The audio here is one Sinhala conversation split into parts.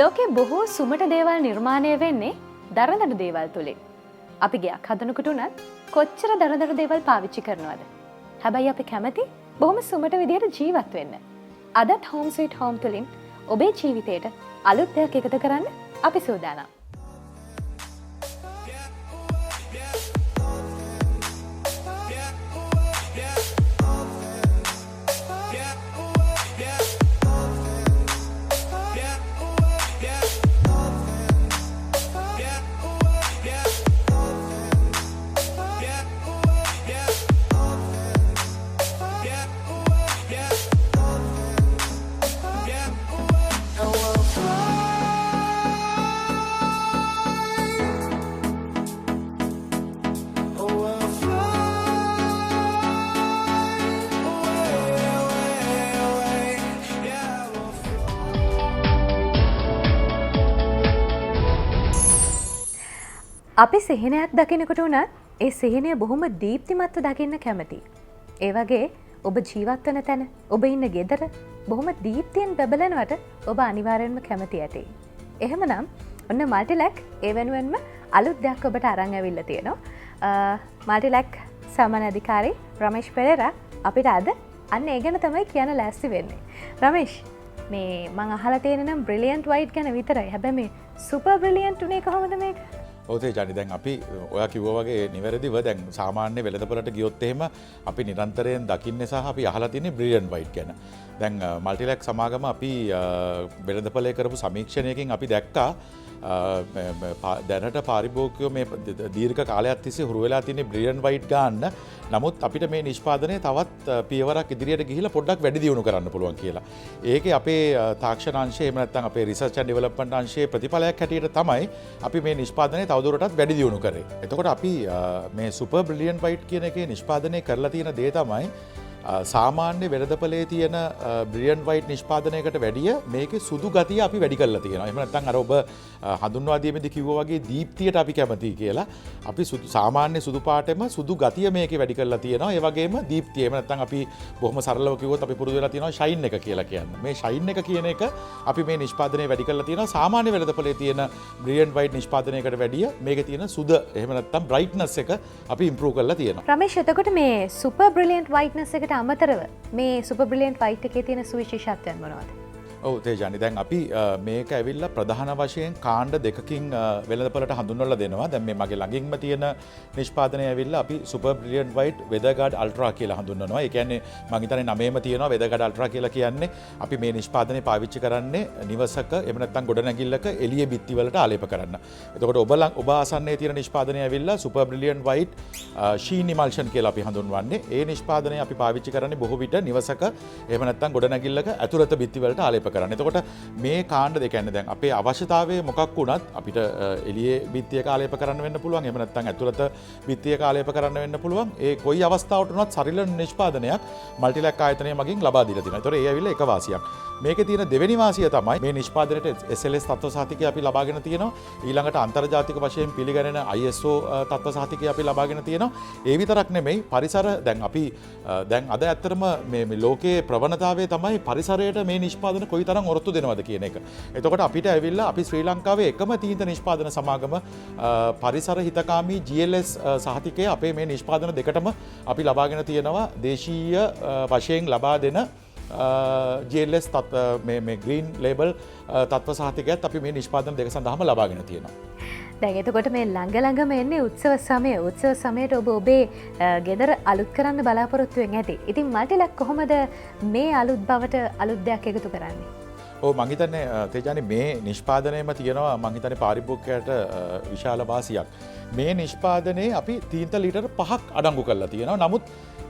ලෝකේ බොහෝ සුමට දේවල් නිර්මාණය වෙන්නේ දරදඬු දේවල් තුලින්. අපි ගයක් හදනකොට උනත් කොච්චර දරදඬු දේවල් පාවිච්චි කරනවද? හැබැයි අපි කැමති බොහොම සුමට විදියට ජීවත් වෙන්න. අදත් හෝම් ස්වීට් හෝම් තුලින් ඔබේ ජීවිතයට අලුත් දෙයක් එකතු කරන්න අපි සූදානම්. අපි සිහිනයක් දකිනකොට උනත් ඒ සිහිනය බොහොම දීප්තිමත්ව දකින්න කැමතියි. ඒ වගේ ඔබ ජීවත් වෙන තැන, ඔබ ඉන්න ගෙදර බොහොම දීප්තියෙන් බබලනවට ඔබ අනිවාර්යෙන්ම කැමති ඇති. එහෙමනම් ඔන්න මල්ටිලැක් ඒ වෙනුවෙන්ම අලුත් දෙයක් ඔබට අරන් ඇවිල්ලා තියෙනවා. මල්ටිලැක් සාමාන්‍ය අධිකාරී රමේෂ් පෙරේරා අපිට අද අන්න ඒ ගැන තමයි කියන්න ලෑස්ති වෙන්නේ. රමේෂ්, මේ මං අහලා තියෙන නම් බ්‍රිලියන්ට් වයිට් ගැන විතරයි. හැබැයි මේ සුපර් බ්‍රිලියන්ට් උනේ කොහොමද මේක? ඔතේ ජනි දැන් අපි ඔයා කිව්වා වගේ නිවැරදිව දැන් සාමාන්‍ය වෙළඳපොළට ගියොත් එහෙම අපි නිරන්තරයෙන් දකින්නේ සහ අපි අහලා තියෙන්නේ බ්‍රිලියන්ට් වයිට් ගැන. දැන් මල්ටිලැක් සමාගම අපි වෙළඳපොළේ කරපු සමීක්ෂණයකින් අපි දැක්කා දැනට පාරිභෝගිකයෝ මේ දීර්ඝ කාලයක් තිස්සේ හුරු වෙලා තියෙන බ්‍රිලියන්ට් වයිට් ගන්න. නමුත් අපිට මේ නිෂ්පාදනය තවත් පියවරක් ඉදිරියට ගිහිලා පොඩ්ඩක් වැඩි දියුණු කරන්න පුළුවන් කියලා. ඒකේ අපේ තාක්ෂණ අංශය එහෙම නැත්නම් අපේ රිසර්ච් ඇන්ඩ් ඩෙවලොප්මන්ට් අංශයේ ප්‍රතිඵලයක් හැටියට තමයි අපි මේ නිෂ්පාදනය තවදුරටත් වැඩි දියුණු කරේ. එතකොට අපි මේ සුපර් බ්‍රිලියන්ට් වයිට් කියන එකේ නිෂ්පාදනය කරලා තියෙන දේ තමයි සාමාන්‍ය වෙළඳපොලේ තියෙන බ්‍රිලියන්ට් වයිට් නිෂ්පාදනයකට වැඩිය මේකේ සුදු ගතිය අපි වැඩි කරලා තියෙනවා. එහෙම නැත්නම් අර ඔබ හඳුන්වා දීමේදී කිව්වා වගේ දීප්තියට අපි කැමතියි කියලා. අපි සාමාන්‍ය සුදු පාටෙම සුදු ගතිය මේකේ වැඩි කරලා තියෙනවා. ඒ වගේම දීප්තිය. එහෙම නැත්නම් අපි බොහොම සරලව කිව්වොත් අපි පුරුදු වෙලා තියෙනවා ෂයින් එක කියලා කියන්නේ. මේ ෂයින් එක කියන එක අපි මේ නිෂ්පාදනයේ වැඩි කරලා තියෙනවා. සාමාන්‍ය වෙළඳපොලේ තියෙන බ්‍රිලියන්ට් වයිට් නිෂ්පාදනයකට වැඩිය මේකේ තියෙන සුද එහෙම නැත්නම් බ්‍රයිට්නස් එක අපි ඉම්ප්‍රූව් කරලා තියෙනවා. රමේෂ්, එතකොට මේ සුපර් බ්‍රිලියන්ට් වයිට්නස් එකට අමතරව මේ සුපර් බ්‍රිලියන්ට් වයිට් එකේ තියෙන සුවිශේෂත්වයන් මොනවද? ඔව් තේජානි, දැන් අපි මේක ඇවිල්ලා ප්‍රධාන වශයෙන් කාණ්ඩ දෙකකින් වෙළඳපොළට හඳුන්වලා දෙනවා. දැන් මේ මගේ ළඟින්ම තියෙන නිෂ්පාදනය ඇවිල්ලා අපි සුපර් බ්‍රිලියන්ට් වයිට් වෙදර්ගාඩ් අල්ට්‍රා කියලා හඳුන්වනවා. ඒ කියන්නේ මම හිතන්නේ නමේම තියෙනවා වෙදර්ගාඩ් අල්ට්‍රා කියලා කියන්නේ. අපි මේ නිෂ්පාදනය පාවිච්චි කරන්නේ නිවසක එහෙම නැත්නම් ගොඩනැගිල්ලක එළිය බිත්ති වලට ආලේප කරන්න. එතකොට ඔබ ආසන්නයේ තියෙන නිෂ්පාදනය ඇවිල්ලා සුපර් බ්‍රිලියන්ට් වයිට් ෂීන් ඉමල්ෂන් කියලා අපි හඳුන්වන්නේ. ඒ නිෂ්පාදනය අපි පාවිච්චි කරන්නේ බොහෝ විට නිවසක එහෙම නැත්නම් ගොඩනැගිල්ලක ඇතුළත බිත්ති වලට ආලේප කරන්න. එතකොට මේ කාණ්ඩ දෙක කියන්නේ දැන් අපේ අවශ්‍යතාවය මොකක් වුණත් අපිට එළියේ බිත්තියක ආලේප කරන්න වෙන්න පුළුවන්. එහෙම නැත්නම් ඇතුළත බිත්තියක ආලේප කරන්න වෙන්න පුළුවන්. ඒ කොයි අවස්ථාවකට වුණත් සරිලන නිෂ්පාදනයක් මල්ටිලැක් ආයතනය මගින් ලබා දීලා තියෙනවා. ඒතකොට ඒ ඇවිල්ලා එක වාසියක්. මේකේ තියෙන දෙවෙනි වාසිය තමයි මේ නිෂ්පාදනයේ SLS තත්ත්ව සහතිකය අපි ලබාගෙන තියෙනවා. ඊළඟට අන්තර්ජාතික වශයෙන් පිළිගැනෙන ISO තත්ත්ව සහතිකය අපි ලබාගෙන තියෙනවා. ඒ විතරක් නෙමෙයි පරිසර දැන් අපි දැන් අද ඇත්තටම මේ ලෝකයේ ප්‍රවණතාවය තමයි පරිසරයට මේ නිෂ්පාදන කොයිතරම් ඔරොත්තු දෙනවද කියන එක. එතකොට අපිට ඇවිල්ලා අපි ශ්‍රී ලංකාවේ එකම තීන්ත නිෂ්පාදන සමාගම පරිසර හිතකාමී GLS සහතිකය අපේ මේ නිෂ්පාදන දෙකටම අපි ලබාගෙන තියෙනවා. දේශීය වශයෙන් ලබා දෙන GLS මේ ග්‍රීන් ලේබල් තත්ත්ව සහතිකයත් අපි මේ නිෂ්පාදන දෙක සඳහාම ලබාගෙන තියෙනවා. දැන් එතකොට මේ ළඟම එන්නේ උත්සව සමය. උත්සව සමයට ඔබ ඔබේ ගෙදර අලුත් කරන්න බලාපොරොත්තු වෙන්නේ ඇති. ඉතින් මල්ටිලැක් කොහොමද මේ අලුත් බවට අලුත් දෙයක් එකතු කරන්නේ? ඔව්, මං හිතන්නේ තේජානි මේ නිෂ්පාදනයේම තියෙනවා මං හිතන්නේ පාරිභෝගිකයට විශාල වාසියක්. මේ නිෂ්පාදනයේ අපි තීන්ත ලීටර් 5ක් අඩංගු කරලා තියෙනවා. නමුත්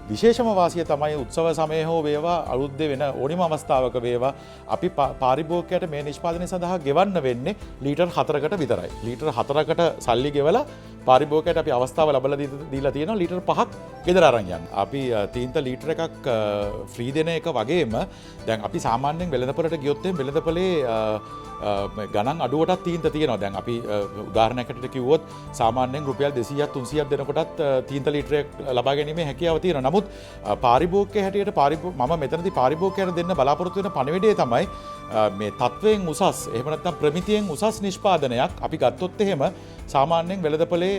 විශේෂම වාසිය තමයි උත්සව සමය හෝ වේවා අලුත් වෙන ඕනිම අවස්ථාවක වේවා අපි පාරිභෝගිකයට මේ නිෂ්පාදනය සඳහා ගෙවන්න වෙන්නේ ලීටර් 4කට විතරයි. ලීටර් 4කට සල්ලි ගෙවලා පාරිභෝගිකයට අපි අවස්ථාව ලබලා දීලා තියෙනවා ලීටර් 5ක් ගෙදර අරන් යන්න. අපි තීන්ත ලීටර් එකක් ෆ්‍රී දෙන එක වගේම දැන් අපි සාමාන්‍යයෙන් වෙළඳපොළට ගියොත් වෙළඳපොලේ ගණන් අඩුවටත් තීන්ත තියෙනවා. දැන් අපි උදාහරණයකට කිව්වොත් සාමාන්‍යයෙන් රුපියල් 200ක් 300ක් දෙනකොටත් තීන්ත ලීටරයක් ලබා ගැනීමේ හැකියාව තියෙනවා. නමුත් පාරිභෝගිකය හැටියට මම මෙතනදී පාරිභෝගිකයන්ට දෙන්න බලාපොරොත්තු වෙන පණිවිඩය තමයි මේ තත්වයෙන් උසස් එහෙම නැත්නම් ප්‍රමිතියෙන් උසස් නිෂ්පාදනයක් අපි ගත්තොත් එහෙම සාමාන්‍යයෙන් වෙළඳපොලේ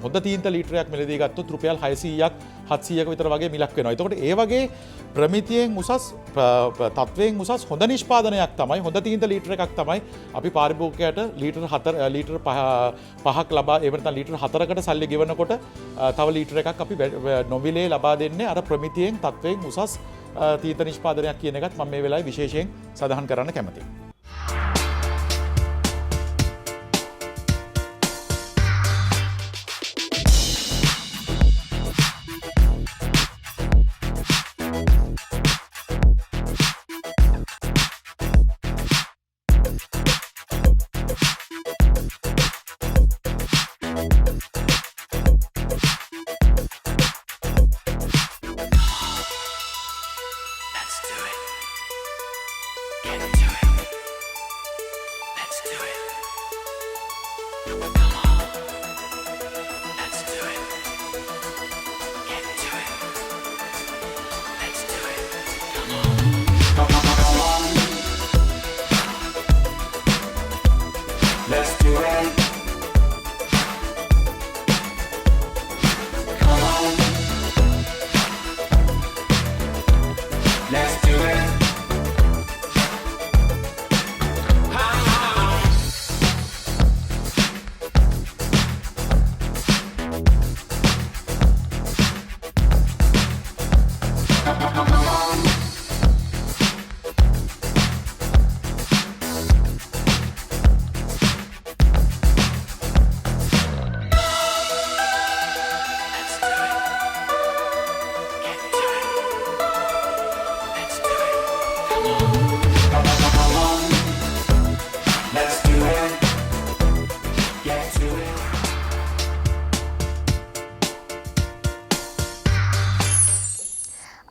හොඳ තීන්ත ලීටරයක් මිලදී ගත්තොත් රුපියල් 600ක් 700ක විතර වගේ මිලක් වෙනවා. එතකොට ඒ වගේ ප්‍රමිතියෙන් උසස් තත්වයෙන් උසස් හොඳ නිෂ්පාදනයක් තමයි හොඳ තීන්ත ලීටර එකක් තමයි අපි පාරිභෝගිකයට ලීටර 5ක් ලබා එහෙම නැත්නම් ලීටර 4කට සල්ලි ගෙවනකොට තව ලීටර එකක් අපි නොමිලේ ලබා දෙන්නේ අර ප්‍රමිතියෙන් තත්වයෙන් උසස් තීන්ත නිෂ්පාදනයක් කියන එකත් මම මේ වෙලාවේ විශේෂයෙන් සඳහන් කරන්න කැමතියි.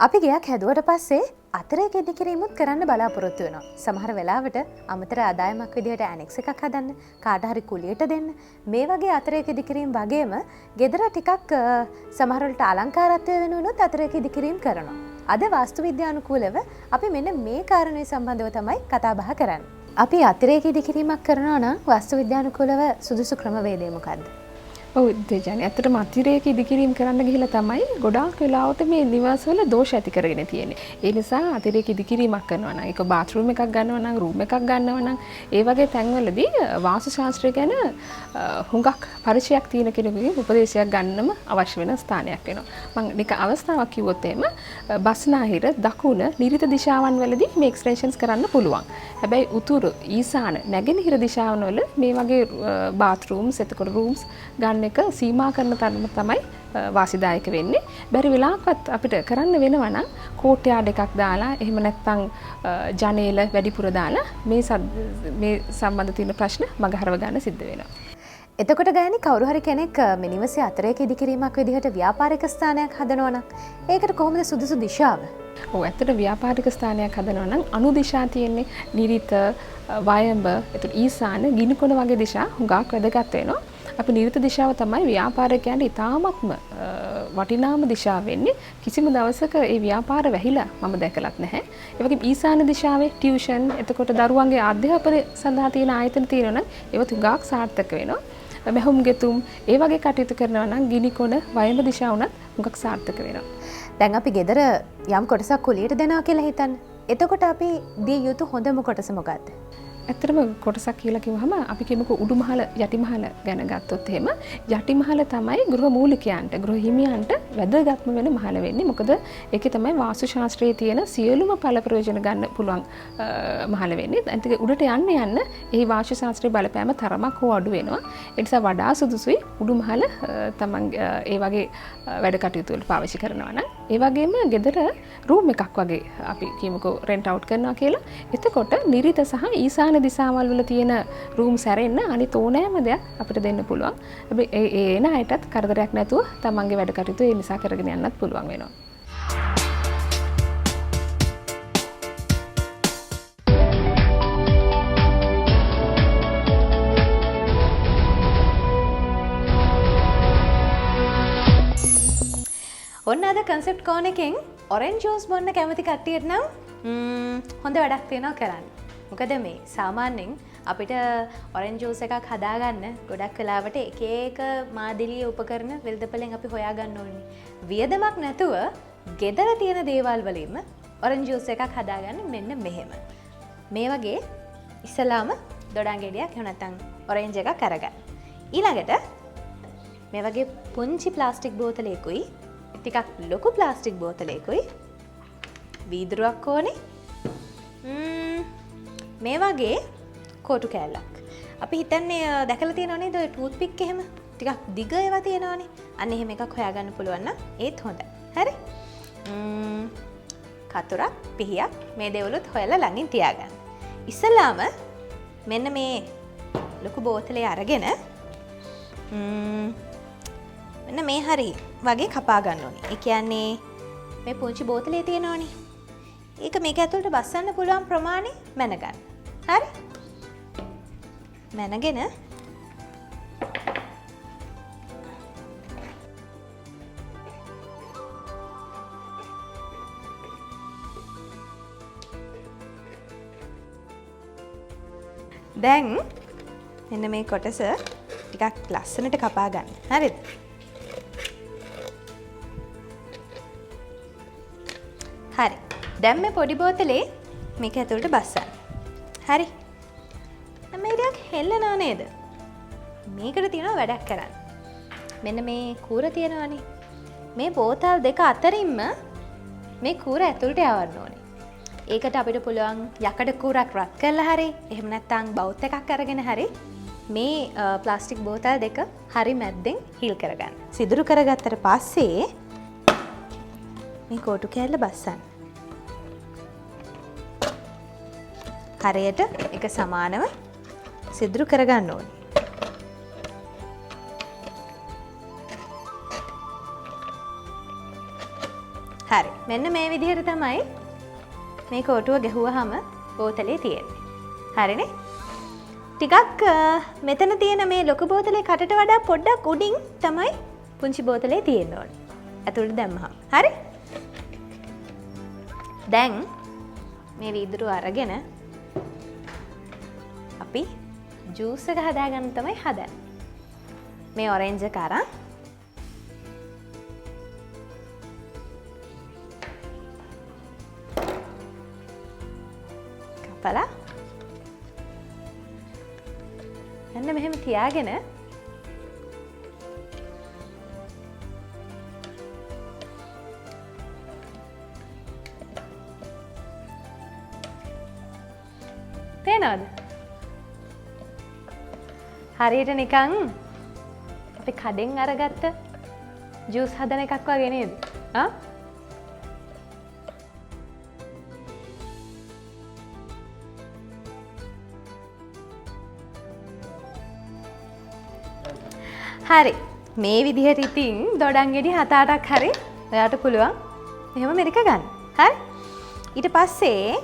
අපි ගයක් හැදුවට පස්සේ අතරේක ඉදිකිරීමුත් කරන්න බලාපොරොත්තු වෙනවා. සමහර වෙලාවට අමතර ආදායමක් විදිහට ඇනෙක්ස් එකක් හදන්න, කාට හරි කුලියට දෙන්න. මේ වගේ අතරේක ඉදිකිරීම වගේම ගෙදර ටිකක් සමහර වෙලට අලංකාරත්වය වෙනුනොත් අතරේක ඉදිකිරීම කරනවා. අද වාස්තු විද්‍යානුකූලව අපි මෙන්න මේ කාරණේ සම්බන්ධව තමයි කතා බහ කරන්නේ. අපි අතරේක ඉදිකිරීමක් කරනවා නම් වාස්තු විද්‍යානුකූලව සුදුසු ක්‍රමවේදය මොකක්ද? ඔව් තේජානි ඇත්තටම අතිරේක ඉදිකිරීම කරන්න ගිහිල්ලා තමයි ගොඩාක් වෙලාවට මේ නිවාස වල දෝෂ ඇති කරගෙන තියෙන්නේ. ඒ නිසා අතිරේක ඉදිකිරීමක් කරනවා නම් ඒක බාත්රූම් එකක් ගන්නවා නම් රූම් එකක් ගන්නවා නම් ඒ වගේ තැන්වලදී වාස්තු ශාස්ත්‍රය ගැන හුඟක් පරිචයක් තියෙන කෙනෙකුගේ උපදේශයක් ගන්නම අවශ්‍ය වෙන ස්ථානයක් වෙනවා. මම නික අවස්ථාවක් කිව්වොත් එහෙම බස්නාහිර දකුණ නිරිත දිශාවන් වලදී මේ එක්ස්ටෙන්ෂන්ස් කරන්න පුළුවන්. හැබැයි උතුරු ඊසාන නැගෙනහිර දිශාවන් වල මේ වගේ බාත්රූම්ස් එතකොට රූම්ස් ගන්න එක සීමා කරන තරම තමයි වාසිදායක වෙන්නේ. බැරි වෙලාවකත් අපිට කරන්න වෙනවා නම් කෝට්යාඩ් එකක් දාලා එහෙම නැත්නම් ජනේල වැඩිපුර දාලා මේ සම්බන්ධ තියෙන ප්‍රශ්න මගහරව ගන්න සිද්ධ වෙනවා. එතකොට ගෑනි කවුරු හරි කෙනෙක් මේ නිවසේ අතරේක ඉදිකිරීමක් විදිහට ව්‍යාපාරික ස්ථානයක් හදනවා නම් ඒකට කොහොමද සුදුසු දිශාව? ඔව් ඇත්තට ව්‍යාපාරික ස්ථානයක් හදනවා නම් අනු දිශා තියෙන්නේ නිරිත, වයඹ, එතකොට ඊසාන, ගිනිකොන වගේ දිශා හුඟක් වැදගත් වෙනවා. අපි නිරිත දිශාව තමයි ව්‍යාපාරිකයන්ට ඉතාමත්ම වටිනාම දිශාව වෙන්නේ. කිසිම දවසක ඒ ව්‍යාපාර වැහිලා මම දැකලත් නැහැ. ඒ වගේම ඊසාන දිශාවේ ටියුෂන් එතකොට දරුවන්ගේ අධ්‍යාපනය සඳහා තියෙන ආයතන තියෙනවා නම් ඒවත් හුඟක් සාර්ථක වෙනවා. මෙහුම් ගෙතුම් ඒ වගේ කටයුතු කරනවා නම් ගිනිකොන වයඹ දිශාව උනත් හුඟක් සාර්ථක වෙනවා. දැන් අපි ගෙදර යම් කොටසක් කුලියට දෙනවා කියලා හිතන්න. එතකොට අපි දිය යුතු හොඳම කොටස මොකක්ද? ඇත්තටම කොටසක් කියලා කිව්වහම අපි කියමුකෝ උඩුමහල යටිමහල ගැන ගත්තොත් එහෙම යටිමහල තමයි ගෘහ මූලිකයන්ට ගෘහ හිමියන්ට වැදගත්ම වෙන මහල වෙන්නේ. මොකද ඒකේ තමයි වාස්තු ශාස්ත්‍රයේ තියෙන සියලුම ඵල ප්‍රයෝජන ගන්න පුළුවන් මහල වෙන්නේ. අන්තික උඩට යන්න ඒ වාස්තු ශාස්ත්‍රයේ බලපෑම තරමක් හෝ අඩු වෙනවා. ඒ නිසා වඩා සුදුසුයි උඩුමහල තමන් ඒ වගේ වැඩ කටයුතු වලට පාවිච්චි කරනවා නම්. ඒ වගේම ගෙදර රූම් එකක් වගේ අපි කියමුකෝ රෙන්ට් අවුට් කරනවා කියලා. එතකොට නිරිත සහ ඊසාන දිසාවල් වල තියෙන රූම් සැරෙන්න අනිත් ඕනෑම දෙයක් අපිට දෙන්න පුළුවන්. හැබැයි ඒ එන අයටත් කරදරයක් නැතුව තමන්ගේ වැඩ කටයුතු ඒ නිසා කරගෙන යන්නත් පුළුවන් වෙනවා. ඔන්න අද කන්සෙප්ට් කෝන් එකෙන් ඔරෙන්ජ් ජූස් බොන්න කැමති කට්ටියට නම් හොඳ වැඩක් තියෙනවා කරන්න. මොකද මේ සාමාන්‍යයෙන් අපිට ඔරෙන්ජ් ජූස් එකක් හදාගන්න ගොඩක් වෙලාවට එක එක මාදිලිය උපකරණ වෙළඳපොලෙන් අපි හොයාගන්න ඕනේ. වියදමක් නැතුව ගෙදර තියෙන දේවල් වලින්ම ඔරෙන්ජ් ජූස් එකක් හදාගන්න මෙන්න මෙහෙම. මේ වගේ ඉස්සලාම දොඩම් ගෙඩියක් එහෙම නැත්නම් ඔරෙන්ජ් එකක් අරගන්න. ඊළඟට මේ වගේ පුංචි ප්ලාස්ටික් බෝතලයකුයි ටිකක් ලොකු ප්ලාස්ටික් බෝතලයකුයි වීදුරුවක් ඕනේ. මේ වගේ කෝටු කෑල්ලක්. අපි හිතන්නේ දැකලා තියෙනව නේද ඔය ටූත් පික් එහෙම ටිකක් දිග ඒවා තියෙනවනේ. අන්න එහෙම එකක් හොයාගන්න පුළුවන් නම් ඒත් හොඳයි. හරි? කතුරක් පිහියක් මේ දේවලුත් හොයලා ළඟින් තියාගන්න. ඉස්සලාම මෙන්න මේ ලොකු බෝතලේ අරගෙන මෙන්න මේ හරි වගේ කපා ගන්න ඕනේ. ඒ කියන්නේ මේ පුංචි බෝතලේ තියෙනවනේ. ඒක මේක ඇතුළට බස්සන්න පුළුවන් ප්‍රමාණය මැනගන්න. හරි? මැනගෙන දැන් මෙන්න මේ කොටස ටිකක් ලස්සනට කපා ගන්න. හරිද? හරි. දැන් මේ පොඩි බෝතලේ මේක ඇතුළට බස්සන්න. හරි. දැන් මේ ටිකක් හෙල්ලනවා නේද? මේකට තියෙනවා වැඩක් කරන්න. මෙන්න මේ කූර තියෙනවනේ. මේ බෝතල් දෙක අතරින්ම මේ කූර ඇතුළට යවන්න ඕනේ. ඒකට අපිට පුළුවන් යකඩ කූරක් රත් කරලා හරි එහෙම නැත්නම් බවුත් එකක් අරගෙන හරි මේ ප්ලාස්ටික් බෝතල් දෙක හරි මැද්දෙන් හිල් කරගන්න. සිදුරු කරගත්තට පස්සේ මේ කෝටු කෑල්ල බස්සන්න. හරියට එක සමානව සිදුරු කරගන්න ඕනේ. හරි. මෙන්න මේ විදිහට තමයි මේ කෝටුව ගැහුවාම බෝතලේ තියෙන්නේ. හරිනේ? ටිකක් මෙතන තියෙන මේ ලොකු බෝතලේ කටට වඩා පොඩ්ඩක් උඩින් තමයි පුංචි බෝතලේ තියෙන්න ඕනේ. ඇතුළට දැම්මහම. හරි? දැන් මේ වීදුරුව අරගෙන අපි ජූස් එක හදාගන්න තමයි හදන්නේ. මේ ඔරෙන්ජ් එක අරන් කපලා එන්න මෙහෙම තියාගෙන පේනවද? හරියට නිකන් අපි කඩෙන් අරගත්ත ජූස් හදන එකක් වගේ නේද? ආ? හරි. මේ විදිහට ඉතින් දොඩම් ගෙඩි 7-8ක් හරි ඔයාට පුළුවන් මෙහෙම මෙරික ගන්න. හරි? ඊට පස්සේ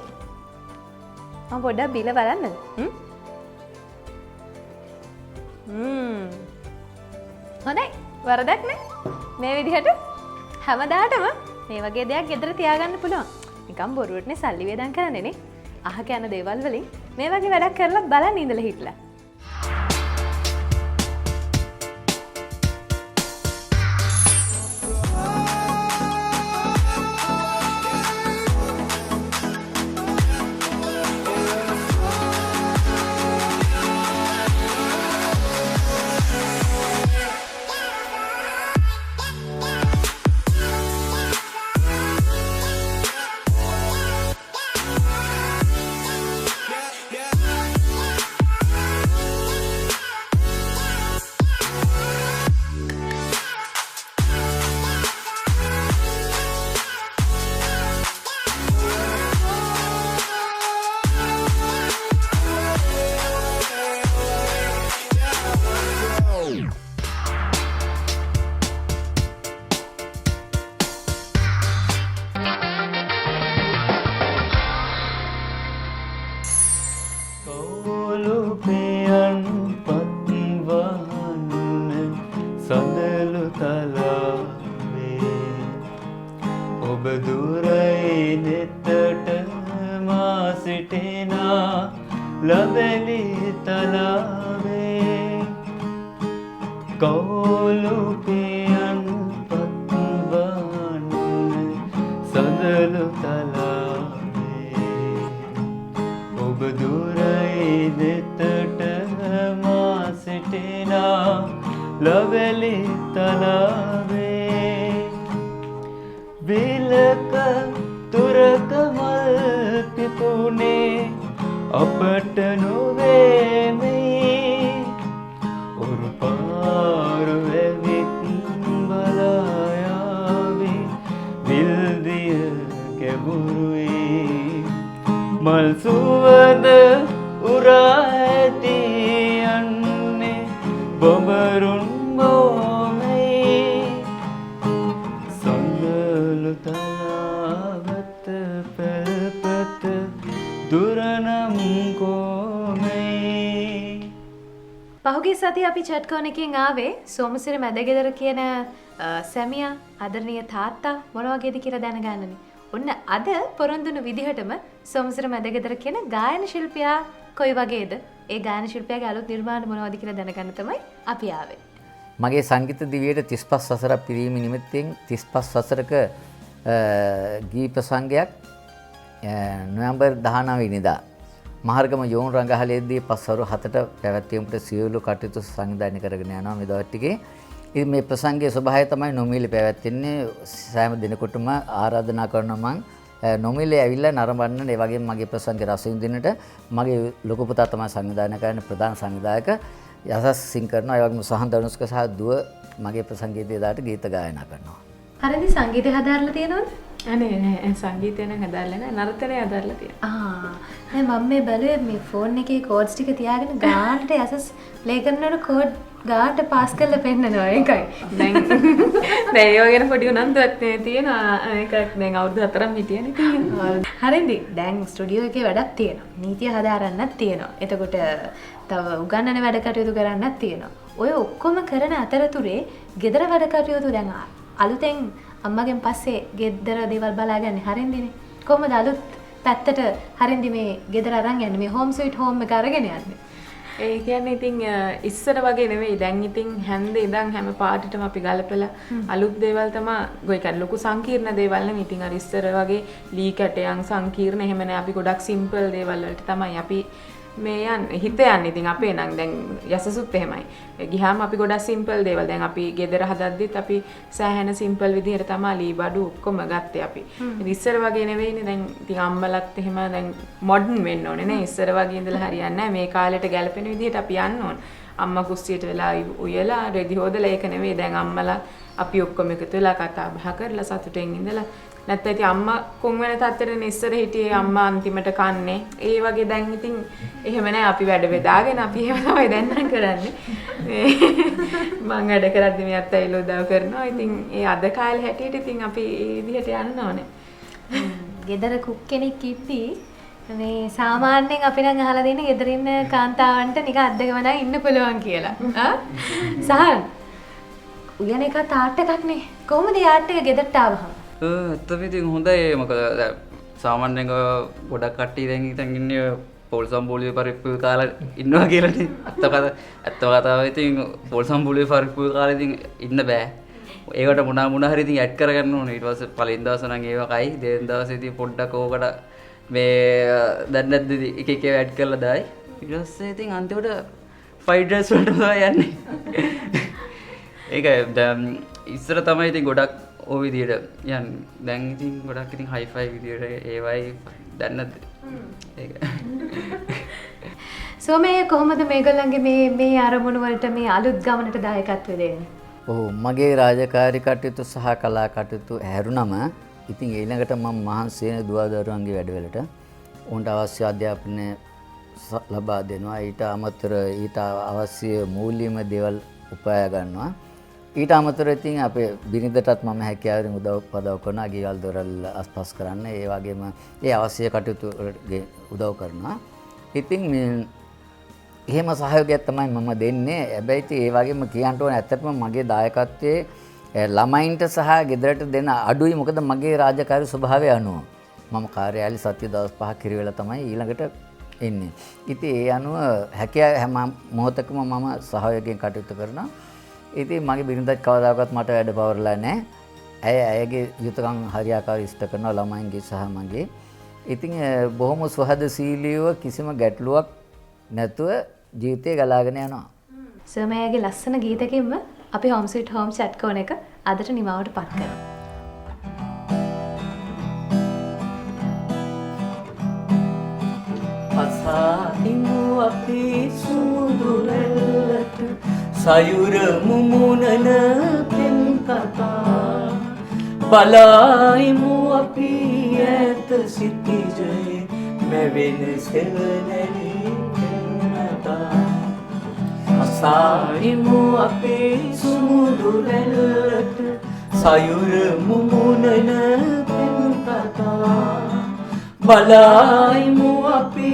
මම පොඩ්ඩක් බිල බලන්නද? හොඳයි. වරදක් නෑ. මේ විදිහට හැමදාටම මේ වගේ දෙයක් ගෙදර තියාගන්න පුළුවන්. නිකන් බොරුවටනේ සල්ලි වේදම් කරන්නේ නේ. අහක යන දේවල් වලින් මේ වගේ වැඩක් කරලා බලන්න ඉඳලා හිටලා. ලබැලි තලාවේ කෝලුපියන් පත්වන්න සඳලු තලාවේ ඔබ දුරයි දෙතට මා සිටිනා ලබැලි තලාවේ විලක තුරක මල් පිපුනේ අපට නොවේමයි ඔරු පාරු ඇවිත් බලායාවි විල්දිය කැබුරුයි මල් සුවඳ උරා ඇති යන්නේ බඹරුන් බොමයි සඳලු තලාවත පැල්පත දුරනම් කෝමයි. පහුගිය සතිය අපි chat කරන එකෙන් ආවේ සෝමසිරි මැදගෙදර කියන සැමියා ආදරණීය තාත්තා මොන වගේද කියලා දැනගන්නනේ. ඔන්න අද පොරොන්දුන විදිහටම සෝමසිරි මැදගෙදර කියන ගායන ශිල්පියා කොයි වගේද? ඒ ගායන ශිල්පියාගේ අලුත් නිර්මාණ මොනවද කියලා දැනගන්න තමයි අපි ආවේ. මගේ සංගීත දිවියට 35 වසරක් පිරීම නිමිත්තෙන් 35 වසරක ගී ප්‍රසංගයක් නොවැම්බර් 19 වෙනිදා මහර්ගම යෝන් රංගහලේදී පස්වරු 7ට පැවැත්වීමට සියලු කටයුතු සංවිධානය කරගෙන යනවා මේ දවස් ටිකේ. ඉතින් මේ ප්‍රසංගයේ ස්වභාවය තමයි නොමිලේ පැවැත්වෙන්නේ. සෑම දිනකටම ආරාධනා කරනවා මම නොමිලේ ඇවිල්ලා නරඹන්න. ඒ වගේම මගේ ප්‍රසංග රස විඳින්නට මගේ ලොකු පුතා තමයි සංවිධානය කරන ප්‍රධාන සංවිධායක යසස් සිං කරනවා. ඒ වගේම සහන් දනුස්ක සහ දුව මගේ ප්‍රසංගයේදී දාට ගීත ගායනා කරනවා. හරිද සංගීතය හදාarලා තියෙනවද? අනේ නෑ සංගීතය නම් හදාarලා නෑ නර්තනය හදාarලා තියෙනවා. නෑ මම මේ බැලුවේ මේ ෆෝන් එකේ කෝඩ්ස් ටික තියාගෙන ගානට යසස් ප්ලේ කරනකොට කෝඩ් ගානට පාස් කරලා පෙන්නනවා ඒකයි. දැන් ඒ වගේ පොඩි උනන්දුවක් තියෙනවා. ඒක දැන් අවුරුදු 4ක් හිටියනේ තියෙනවා. හරිද? දැන් ස්ටුඩියෝ එකේ වැඩක් තියෙනවා. නීතිය හදාරන්නත් තියෙනවා. එතකොට තව උගන්නන වැඩ කටයුතු කරන්නත් තියෙනවා. ඔය ඔක්කොම කරන අතරතුරේ ගෙදර වැඩ කටයුතු දැන් අලුතෙන් අම්මගෙන් පස්සේ ගෙදර දේවල් බලාගන්නේ හරින්දිනේ. කොහොමද අලුත් පැත්තට හරින්දි මේ ගෙදර අරන් යන්නේ මේ හෝම් ස්වීට් හෝම් එක අරගෙන යන්නේ? ඒ කියන්නේ ඉතින් ඉස්සර වගේ නෙවෙයි. දැන් ඉතින් හැන්දේ ඉඳන් හැම පාටිටම අපි ගලපලා අලුත් දේවල් තමයි ගොයි කියන්නේ ලොකු සංකීර්ණ දේවල් නෙවෙයි. ඉතින් අර ඉස්සර වගේ ලී කැටයන් සංකීර්ණ එහෙම නෑ. අපි ගොඩක් සිම්පල් දේවල් වලට තමයි අපි මේ යන්නේ හිත යන්නේ. ඉතින් අපේ නම් දැන් යසසුත් එහෙමයි. ගියාම අපි ගොඩක් සිම්පල් දේවල් දැන් අපි ගෙදර හදද්දිත් අපි සෑහෙන සිම්පල් විදිහට තමයි ලී බඩු ඔක්කොම ගත්තේ අපි. ඉතින් ඉස්සර වගේ නෙවෙයිනේ. දැන් ඉතින් අම්මලත් එහෙම දැන් මොඩර්න් වෙන්න ඕනේ නේ. ඉස්සර වගේ ඉඳලා හරියන්නේ නැහැ. මේ කාලෙට ගැලපෙන විදිහට අපි යන්න ඕනේ. අම්මා කුස්සියට වෙලා උයලා රෙදි හොදලා ඒක නෙවෙයි. දැන් අම්මලා අපි ඔක්කොම එකතු වෙලා කතා බහ කරලා සතුටෙන් ඉඳලා නැත්නම් ඉතින් අම්මා කොන් වෙන තත්ත්වෙට ඉස්සර හිටියේ අම්මා අන්තිමට කන්නේ. ඒ වගේ දැන් ඉතින් එහෙම නෑ අපි වැඩ බෙදාගෙන අපි එහෙම තමයි දැන් නම් කරන්නේ. මම වැඩ කරද්දි මෙයත් ඇවිල්ලා උදව් කරනවා. ඉතින් ඒ අද කාලේ හැටියට ඉතින් අපි ඒ විදිහට යන්න ඕනේ. ගෙදර කුක් කෙනෙක් ඉද්දී මේ සාමාන්‍යයෙන් අපි නම් අහලා දෙන්නේ ගෙදර ඉන්න කාන්තාවන්ට නිකන් අද්දගම නම් ඉන්න පුළුවන් කියලා. සහන් උයන එක තාට් එකක් නේ. කොහොමද යාට් එක ගෙදරට ආවහම? ඇත්තම ඉතින් හොඳයි. මොකද සාමාන්‍යයෙන් ගොඩක් කට්ටිය දැන් ඉතින් ඉන්නේ පොල් සම්බෝලුවේ පරිප්පු කාලා ඉන්නවා කියලානේ. ඇත්ත කතාව ඉතින් පොල් සම්බෝලුවේ පරිප්පු කාලා ඉතින් ඉන්න බෑ. ඒකට මොනවා හරි ඉතින් ඇඩ් කරගන්න ඕනේ. ඊට පස්සේ පළවෙනි දවස් නම් ඒව කයි. දෙවෙනි දවසේ ඉතින් පොඩ්ඩක් ඕකට මේ දැන් නැද්ද එක එක ඇඩ් කරලා දායි. ඊට පස්සේ ඉතින් අන්තිමට ෆ්‍රයිඩ් රයිස් වලට තමයි යන්නේ. ඒක දැන් ඉස්සර තමයි ඉතින් ගොඩක් ඔය විදියට යන්නේ. දැන් ඉතින් ගොඩක් ඉතින් හයිෆයි විදියට ඒවයි දැන් නැද්ද? ඒක. සෝමේ කොහොමද මේගොල්ලන්ගේ මේ අරමුණු වලට මේ අලුත් ගමනට දායකත්වය දෙන්නේ? ඔව් මගේ රාජකාරී කටයුතු සහ කලා කටයුතු හැරුණම ඉතින් ඊළඟට මම මහන්සි වෙන දුවදරුවන්ගේ වැඩවලට උන්ට අවශ්‍ය අධ්‍යාපනය ලබා දෙනවා. ඊට අමතර ඊට අවශ්‍ය මූල්‍යම දේවල් උපයා ගන්නවා. ඊට අමතරව ඉතින් අපේ බිරිඳටත් මම හැකියාවෙන් උදව් කරනවා. ගෙවල් දොරල් අස්පස් කරන්න. ඒ වගේම ඒ අවශ්‍ය කටයුතු උදව් කරනවා. ඉතින් මේ එහෙම සහයෝගයක් තමයි මම දෙන්නේ. හැබැයි ඉතින් ඒ වගේම කියන්න ඕනේ ඇත්තටම මගේ දායකත්වයේ ළමයින්ට සහ ගෙදරට දෙන අඩුයි. මොකද මගේ රාජකාරී ස්වභාවය අනුව මම කාර්යාලේ සතිය දවස් 5ක් කිරි වෙලා තමයි ඊළඟට ඉන්නේ. ඉතින් ඒ අනුව හැකියාව හැම මොහොතකම මම සහයෝගයෙන් කටයුතු කරනවා. ඉතින් මගේ බිරිඳත් කවදාකවත් මට වැඩ පවරලා නැහැ. ඇයගේ යුතුයකම් හරියාකාරව ඉෂ්ට කරනවා ළමයින්ගේ සහ මගේ. ඉතින් බොහොම සුහදශීලීව කිසිම ගැටලුවක් නැතුව ජීවිතය ගලාගෙන යනවා. සර්මයාගේ ලස්සන ගීතකින්ම අපි හෝම් ස්වීට් හෝම් චැට් කරන එක අදට නිමවට පත් කරනවා. අසාහිමු අපි සුමුදුරැල්ලට සයුර මුමුණන පෙම් කතා බලායිමු අපි ඇත සිටිජයේ මැවෙන සෙවනැලි පෙම්නතා අසාහිමු අපි සුමුදුරැල්ලට සයුර මුමුණන පෙම් කතා බලායිමු අපි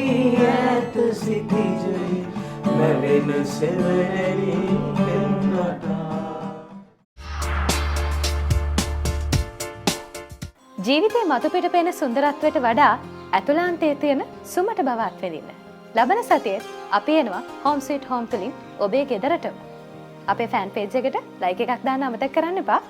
ඇත සිටිජයේ මැවෙන සෙවනැලි පෙම්නතා. ජීවිතයේ මතුපිට පෙනෙන සුන්දරත්වයට වඩා ඇතුළාන්තයේ තියෙන සුමට බව අත්විඳින්න. ලබන සතියේ අපි එනවා හෝම් ස්වීට් හෝම් තුලින් ඔබේ ගෙදරටම. අපේ ෆෑන් පේජ් එකට ලයික් එකක් දාන්න අමතක කරන්න එපා.